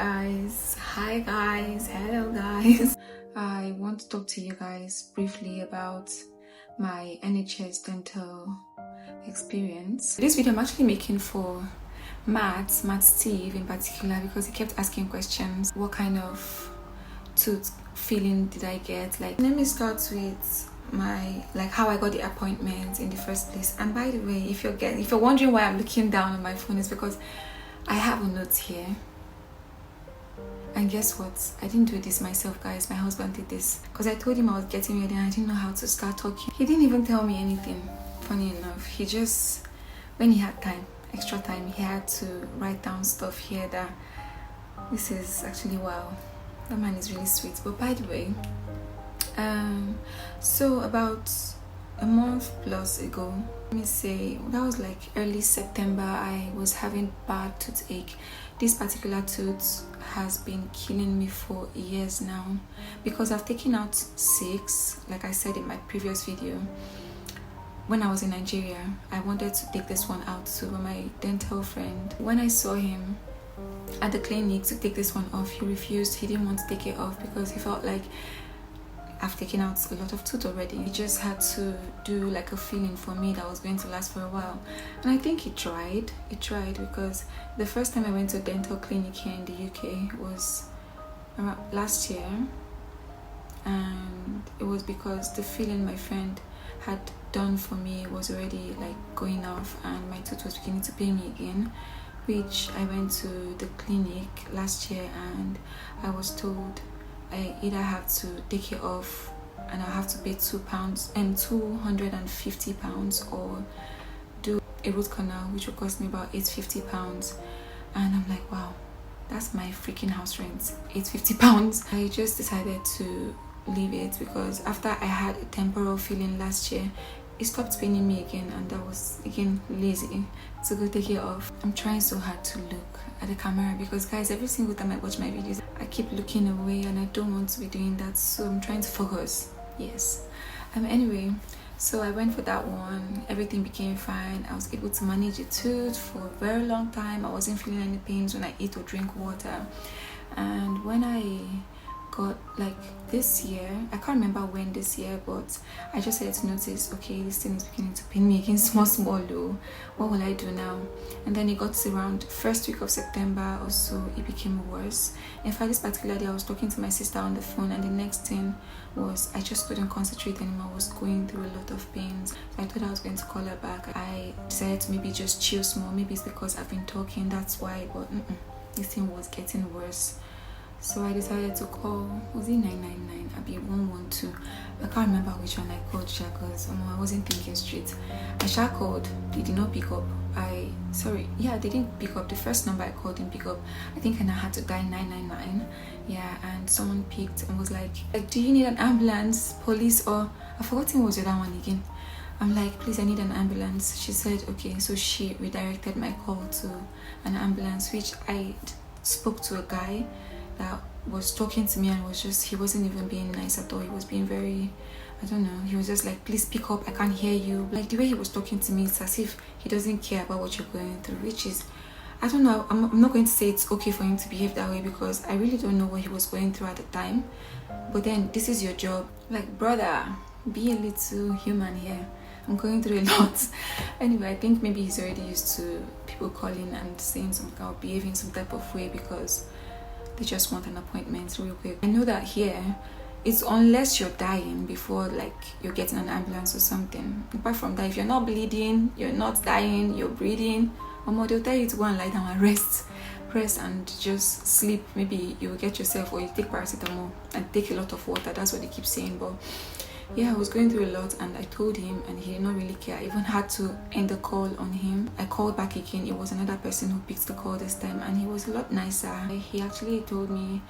Hi guys, hello guys. I want to talk to you guys briefly about my NHS dental experience. This video I'm actually making for Matt Steve in particular, because he kept asking questions. What kind of tooth feeling did I get? Let me start with how I got the appointment in the first place. And by the way, if you're wondering why I'm looking down on my phone, it's because I have a note here. And guess what? I didn't do this myself, guys. My husband did this because I told him I was getting ready and I didn't know how to start talking. He didn't even tell me anything. Funny enough, he just, when he had time, extra time, he had to write down stuff here that this is actually, wow, that man is really sweet. But by the way, so about a month plus ago, let me say, that was like early September, I was having bad toothache. This particular tooth has been killing me for years now because I've taken out 6, like I said in my previous video. When I was in Nigeria, I wanted to take this one out too, but my dental friend, when I saw him at the clinic to take this one off, he refused. He didn't want to take it off because he felt like I've taken out a lot of tooth already. He just had to do like a filling for me that was going to last for a while. And I think he tried because the first time I went to a dental clinic here in the UK was around last year, and it was because the filling my friend had done for me was already like going off and my tooth was beginning to pain me again, which I went to the clinic last year and I was told I either have to take it off and I'll have to pay £250 or do a root canal, which will cost me about £850. And I'm like, wow, that's my freaking house rent, £850. I just decided to leave it because after I had a temporal feeling last year, it stopped paining me again, and I was again lazy to go take it off. I'm trying so hard to look at the camera because, guys, every single time I watch my videos I keep looking away and I don't want to be doing that, so I'm trying to focus. Yes. Anyway, so I went for that one. Everything became fine. I was able to manage a tooth for a very long time. I wasn't feeling any pains when I eat or drink water. And when I got, like, this year, I can't remember when this year, but I just started to notice, okay, this thing is beginning to pain me again, small though. What will I do now? And then it got to around first week of September or so, it became worse. In fact, this particular day I was talking to my sister on the phone, and the next thing was I just couldn't concentrate anymore. I was going through a lot of pains, so I thought I was going to call her back. I decided to maybe just chill small. Maybe it's because I've been talking, that's why, but this thing was getting worse. So I decided to call, was it 999? I'd be 112. I can't remember which one I called, because I wasn't thinking straight. I called, they did not pick up. They didn't pick up. The first number I called didn't pick up. I think I had to dial 999. Yeah, and someone picked and was like, do you need an ambulance, police, or I forgot what was the other one again. I'm like, please, I need an ambulance. She said, okay, so she redirected my call to an ambulance, which I spoke to a guy that was talking to me and he wasn't even being nice at all. He was being very, I don't know, he was just like, please pick up, I can't hear you. Like, the way he was talking to me, it's as if he doesn't care about what you're going through, which is, I don't know, I'm not going to say it's okay for him to behave that way because I really don't know what he was going through at the time. But then, this is your job. Like, brother, be a little human here. I'm going through a lot. Anyway, I think maybe he's already used to people calling and saying something or behaving some type of way because they just want an appointment real quick. I know that here, it's unless you're dying before like you're getting an ambulance or something. Apart from that, if you're not bleeding, you're not dying, you're breathing, they'll tell you to go and lie down and rest and just sleep. Maybe you will get yourself, or you take paracetamol and take a lot of water. That's what they keep saying. But yeah, I was going through a lot and I told him and he did not really care. I even had to end the call on him. I called back again. It was another person who picked the call this time and he was a lot nicer. He actually told me,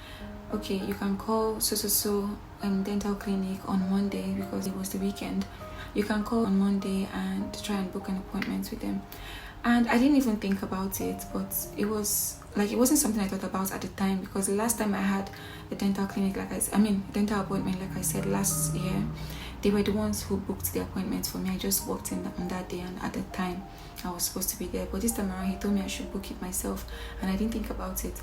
okay, you can call so dental clinic on Monday because it was the weekend. You can call on Monday and try and book an appointment with them. And I didn't even think about it, but it wasn't something I thought about at the time because the last time I had a dental clinic, dental appointment, like I said last year, they were the ones who booked the appointments for me. I just walked in on that day and at the time I was supposed to be there. But this time around, he told me I should book it myself and I didn't think about it.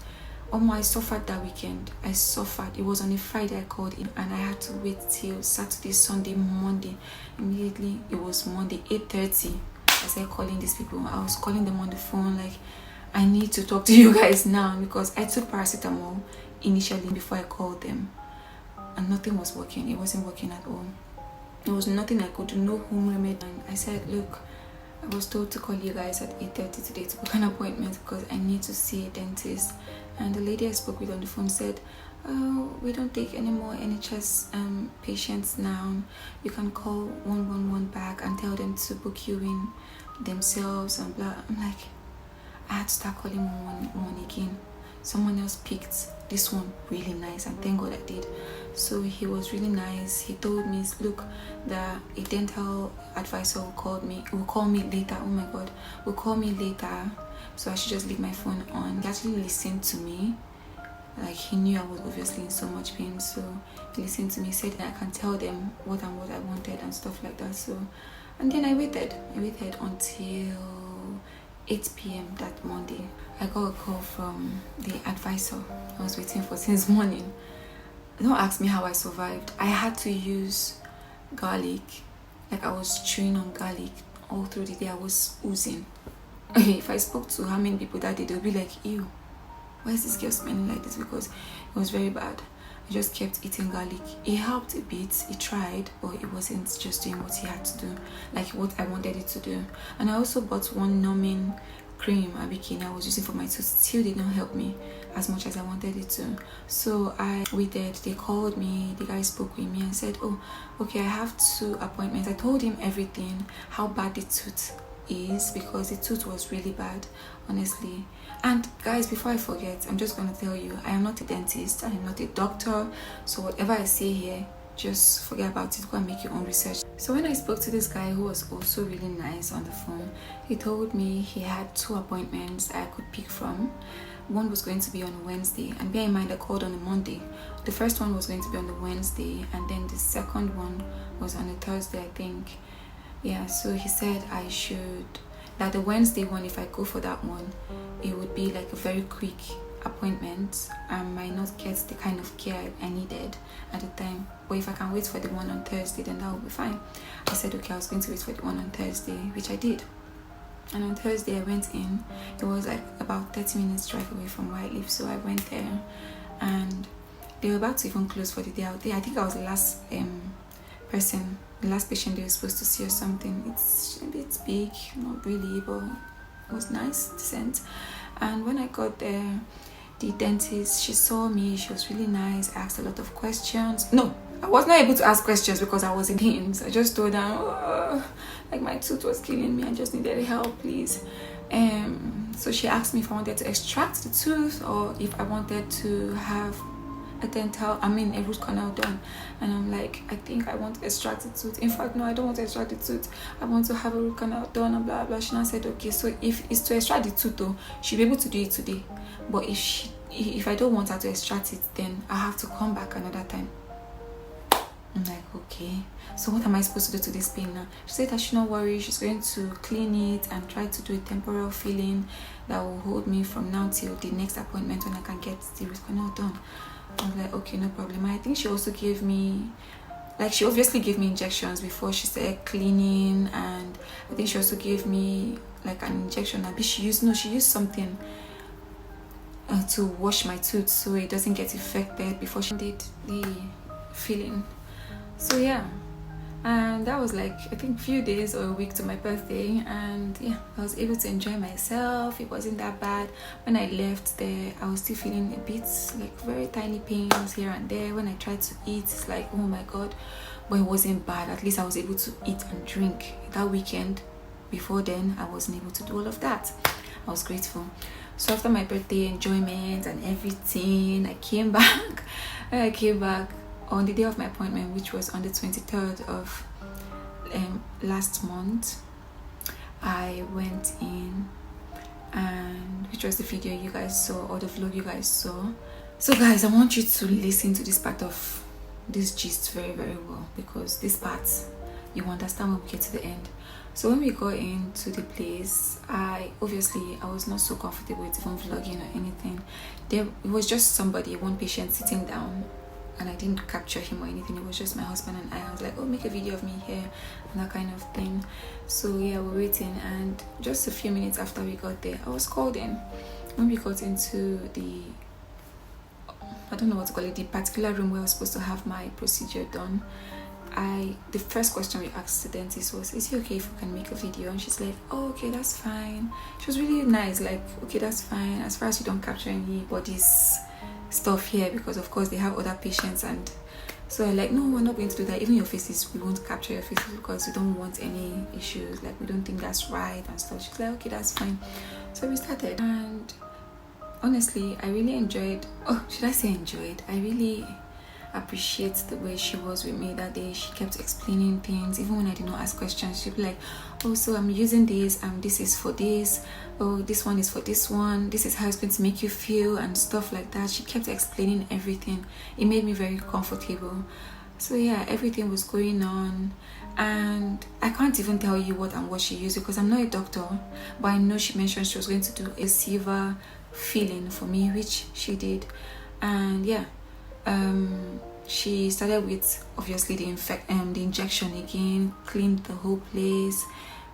I suffered that weekend. I suffered. It was on a Friday I called him, and I had to wait till Saturday, Sunday, Monday. Immediately it was Monday 8:30. I started calling these people. I was calling them on the phone like, I need to talk to you guys now, because I took paracetamol initially before I called them, and nothing was working. It wasn't working at all. There was nothing I could do, no home remedy. And I said, look, I was told to call you guys at 8:30 today to book an appointment because I need to see a dentist. And the lady I spoke with on the phone said, oh, we don't take any more NHS patients now. You can call 111 back and tell them to book you in themselves and blah. I'm like, I had to start calling one again. Someone else picked this one really nice, and thank God I did. So he was really nice. He told me, look, that a dental advisor will call me later. Oh my God, will call me later. So I should just leave my phone on. He actually listened to me. Like, he knew I was obviously in so much pain, so he listened to me, said that I can tell them what I wanted and stuff like that. So, and then I waited until 8 p.m. that Monday. I got a call from the advisor I was waiting for since morning. Don't ask me how I survived. I had to use garlic. Like, I was chewing on garlic all through the day. I was oozing. Okay, if I spoke to how many people that day, they'll be like, ew, why is this girl smelling like this? Because it was very bad. I just kept eating garlic. It helped a bit. It tried, but it wasn't just doing what he had to do, like what I wanted it to do. And I also bought one numbing cream bikini I was using for my tooth. Still did not help me as much as I wanted it to. So I waited. They called me. The guy spoke with me and said, oh, okay, I have 2 appointments. I told him everything, how bad the tooth is, because the tooth was really bad, honestly. And guys, before I forget, I'm just going to tell you, I am not a dentist, I am not a doctor, so whatever I say here, just forget about it. Go and make your own research. So when I spoke to this guy who was also really nice on the phone, he told me he had 2 appointments I could pick from. One was going to be on a Wednesday, and bear in mind I called on a Monday. The first one was going to be on the Wednesday, and then the second one was on a Thursday, I think. Yeah, so he said I should, that the Wednesday one, if I go for that one, it would be like a very quick appointment. I might not get the kind of care I needed at the time, but if I can wait for the one on Thursday, then that will be fine. I said okay, I was going to wait for the one on Thursday, which I did. And on Thursday I went in. It was like about 30 minutes drive away from where I live, so I went there, and they were about to even close for the day out there. I think I was the last the last patient they were supposed to see or something. It's a bit big, not really, but it was nice, decent. And when I got there, the dentist, she saw me, she was really nice. I asked a lot of questions. No, I was not able to ask questions because I was in pain. So I just told her, oh, like my tooth was killing me, I just needed help, please. So she asked me if I wanted to extract the tooth or if I wanted to have a root canal done. And I'm like, I think I want to extract the tooth. In fact, no, I don't want to extract the tooth. I want to have a root canal done and blah blah. She now said, okay, so if it's to extract the tooth though, she'll be able to do it today. But if I don't want her to extract it, then I have to come back another time. I'm like, okay, so what am I supposed to do to this pain now? She said I should not worry. She's going to clean it and try to do a temporal filling that will hold me from now till the next appointment when I can get the root canal done. I was like, okay, no problem. I think she also gave me, like, she obviously gave me injections before she started cleaning, and I think she also gave me like an injection. She used something to wash my tooth so it doesn't get infected before she did the filling. So yeah, and that was like, I think, a few days or a week to my birthday, and yeah, I was able to enjoy myself. It wasn't that bad. When I left there, I was still feeling a bit like very tiny pains here and there. When I tried to eat, it's like, oh my god, but it wasn't bad. At least I was able to eat and drink. That weekend before then, I wasn't able to do all of that. I was grateful. So after my birthday enjoyment and everything, I came back. I came back on the day of my appointment, which was on the 23rd of last month. I went in, and which was the video you guys saw, or the vlog you guys saw. So guys, I want you to listen to this part of this gist very, very well, because this part you understand when we get to the end. So when we got into the place, I was not so comfortable with even vlogging or anything. It was just somebody, one patient sitting down, and I didn't capture him or anything. It was just my husband and I was like, oh, make a video of me here and that kind of thing. So yeah, we're waiting, and just a few minutes after we got there, I was called in. When we got into the, I don't know what to call it, the particular room where I was supposed to have my procedure done, the first question we asked the dentist was, is it okay if we can make a video? And she's like, oh, okay, that's fine. She was really nice, like, okay, that's fine, as far as you don't capture anybody's stuff here, because of course they have other patients. And so I'm like, no, we're not going to do that. Even your faces, we won't capture your faces because we don't want any issues, like we don't think that's right and stuff. She's like, okay, that's fine. So we started, and honestly, I really enjoyed, I really appreciate the way she was with me that day. She kept explaining things, even when I did not ask questions. She'd be like, oh, so I'm using this, this is for this, oh, this one is for this one, this is how it's going to make you feel, and stuff like that. She kept explaining everything. It made me very comfortable. So yeah, everything was going on, and I can't even tell you what she used because I'm not a doctor, but I know she mentioned she was going to do a silver filling for me, which she did. And yeah, she started with obviously the injection again, cleaned the whole place,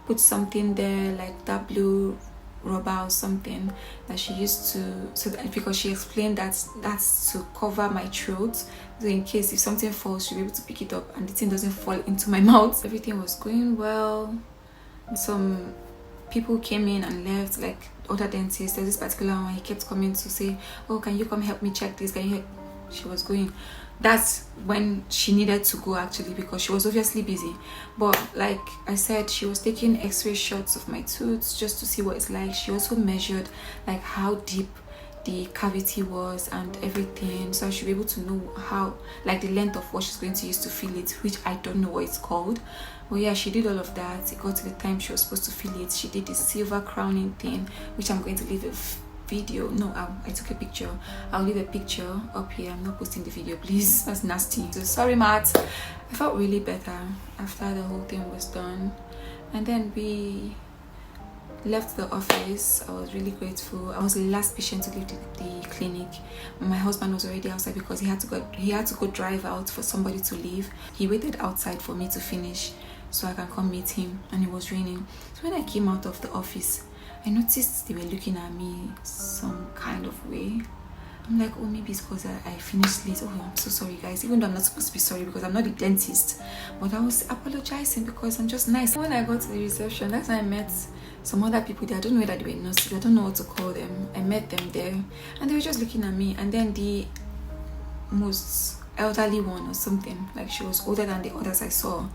put something there like that blue rubber or something that she used to, because she explained that that's to cover my throat, so in case if something falls, she'll be able to pick it up and the thing doesn't fall into my mouth. Everything was going well. Some people came in and left, like other dentists. There's this particular one, he kept coming to say, oh, can you come help me check this, can you help? She was going. That's when she needed to go, actually, because she was obviously busy. But like I said, she was taking x-ray shots of my tooth just to see what it's like. She also measured like how deep the cavity was and everything, so I should be able to know how, like the length of what she's going to use to fill it, which I don't know what it's called. But yeah, she did all of that. It got to the time she was supposed to fill it. She did the silver crowning thing, which I'm going to leave a video. No, I took a picture. I'll leave a picture up here. I'm not posting the video, please. That's nasty. So sorry, Matt. I felt really better after the whole thing was done, and then we left the office. I was really grateful. I was the last patient to leave the clinic. My husband was already outside because he had to go drive out for somebody to leave. He waited outside for me to finish so I can come meet him, and it was raining. So when I came out of the office, I noticed they were looking at me some kind of way. I'm like, oh, maybe it's because I finished late. Oh, I'm so sorry, guys. Even though I'm not supposed to be sorry because I'm not the dentist, but I was apologizing because I'm just nice. When I got to the reception, that's when I met some other people there. I don't know whether they were nurses. I don't know what to call them. I met them there, and they were just looking at me. And then the most elderly one or something, like she was older than the others I saw,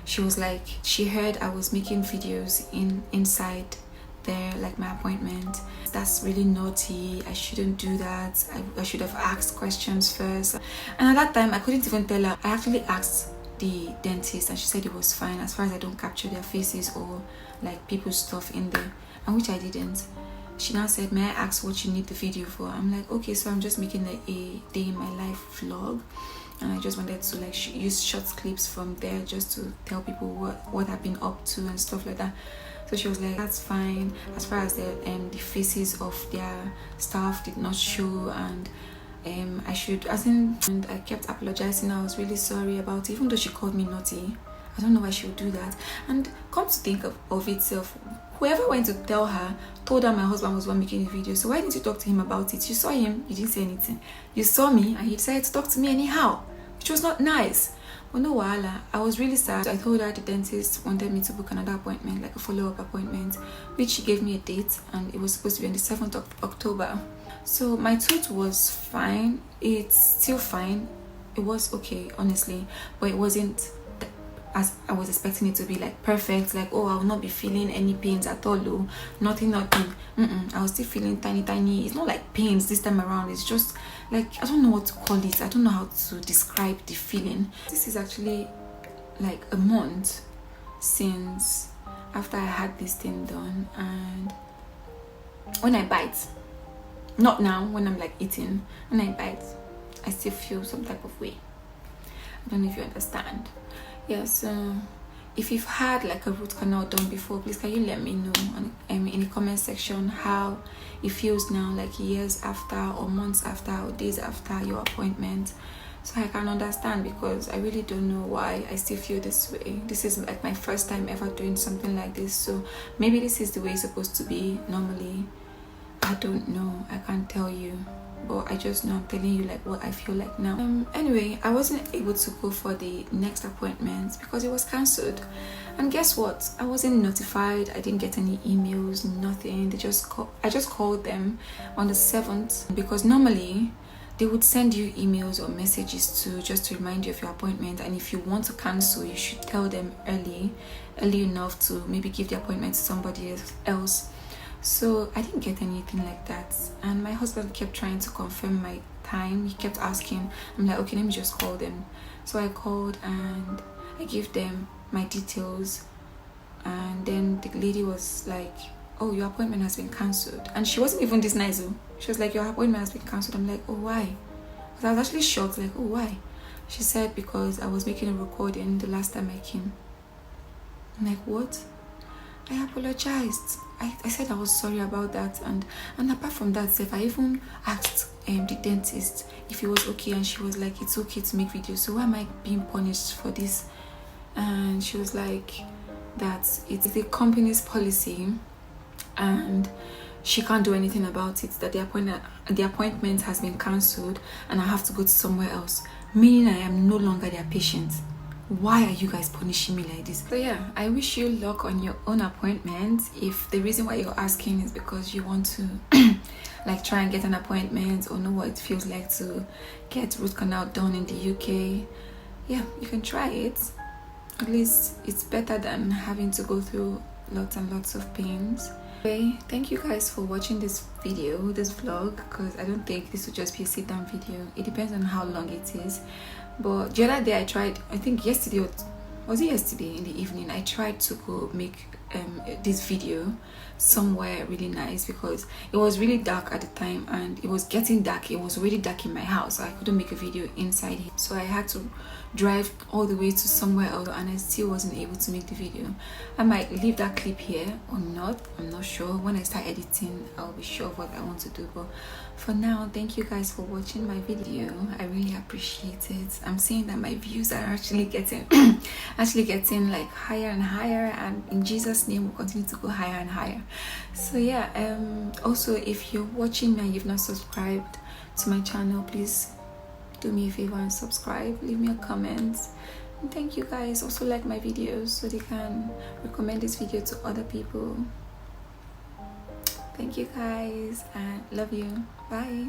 she was like, she heard I was making videos inside there, like my appointment. That's really naughty. I shouldn't do that. I should have asked questions first. And at that time, I couldn't even tell her. I actually asked the dentist, and she said it was fine as far as I don't capture their faces or like people's stuff in there, and which I didn't. She now said, may I ask what you need the video for? I'm like, okay, so I'm just making a day in my life vlog, and I just wanted to like use short clips from there just to tell people what I've been up to and stuff like that. So she was like, that's fine, as far as the faces of their staff did not show, and I should, and I kept apologizing. I was really sorry about it, even though she called me naughty. I don't know why she would do that. And come to think of itself, whoever went to tell her told her my husband was one making the video. So why didn't you talk to him about it? You saw him, you didn't say anything. You saw me and he decided to talk to me anyhow, which was not nice. But no wahala. I was really sad. I told her the dentist wanted me to book another appointment, like a follow-up appointment, which she gave me a date, and it was supposed to be on the 7th of October. So my tooth was fine. It's still fine. It was okay, honestly, but it wasn't as I was expecting it to be, like perfect, like, oh, I will not be feeling any pains at all. Oh, nothing. I was still feeling tiny. It's not like pains this time around. It's just like, I don't know what to call it. I don't know how to describe the feeling. This is actually like a month since after I had this thing done, and when I bite, not now when I'm like eating, when I bite, I still feel some type of way. I don't know if you understand. Yeah, so if you've had like a root canal done before, please can you let me know in the comment section how it feels now, like years after or months after or days after your appointment, so I can understand, because I really don't know why I still feel this way. This is like my first time ever doing something like this, so maybe this is the way it's supposed to be normally. I don't know, I can't tell you, but I just know I'm telling you like what I feel like now. Anyway, I wasn't able to go for the next appointment because it was cancelled, and guess what, I wasn't notified. I didn't get any emails, nothing. I just called them on the 7th, because normally they would send you emails or messages just to remind you of your appointment, and if you want to cancel, you should tell them early enough to maybe give the appointment to somebody else. So I didn't get anything like that, and my husband kept trying to confirm my time. He kept asking. I'm like, okay, let me just call them. So I called and I gave them my details, and then the lady was like, oh, your appointment has been cancelled. And she wasn't even this nice. She was like, your appointment has been cancelled. I'm like, oh, why? Because I was actually shocked, like, oh, why? She said because I was making a recording the last time I came. I'm like, what? I apologized. I said I was sorry about that, and apart from that, if I even asked the dentist if it was okay, and she was like, it's okay to make videos, so why am I being punished for this? And she was like that it's the company's policy and she can't do anything about it, that the appointment has been cancelled and I have to go to somewhere else, meaning I am no longer their patient. Why are you guys punishing me like this? So yeah, I wish you luck on your own appointment. If the reason why you're asking is because you want to like try and get an appointment or know what it feels like to get root canal done in the UK, yeah, you can try it. At least it's better than having to go through lots and lots of pains. Okay, thank you guys for watching this vlog, because I don't think this will just be a sit down video. It depends on how long it is. But the other day I tried, I think yesterday, was it yesterday in the evening, I tried to go make this video somewhere really nice, because it was really dark at the time and it was getting dark. It was already dark in my house, so I couldn't make a video inside here, so I had to drive all the way to somewhere else, and I still wasn't able to make the video. I might leave that clip here or not, I'm not sure. When I start editing, I'll be sure of what I want to do. But for now, thank you guys for watching my video. I really appreciate it. I'm seeing that my views are actually getting like higher and higher, and in Jesus' name will continue to go higher and higher. So yeah, also if you're watching me and you've not subscribed to my channel, please do me a favor and subscribe, leave me a comment, and thank you guys. Also like my videos so they can recommend this video to other people. Thank you guys and love you. Bye.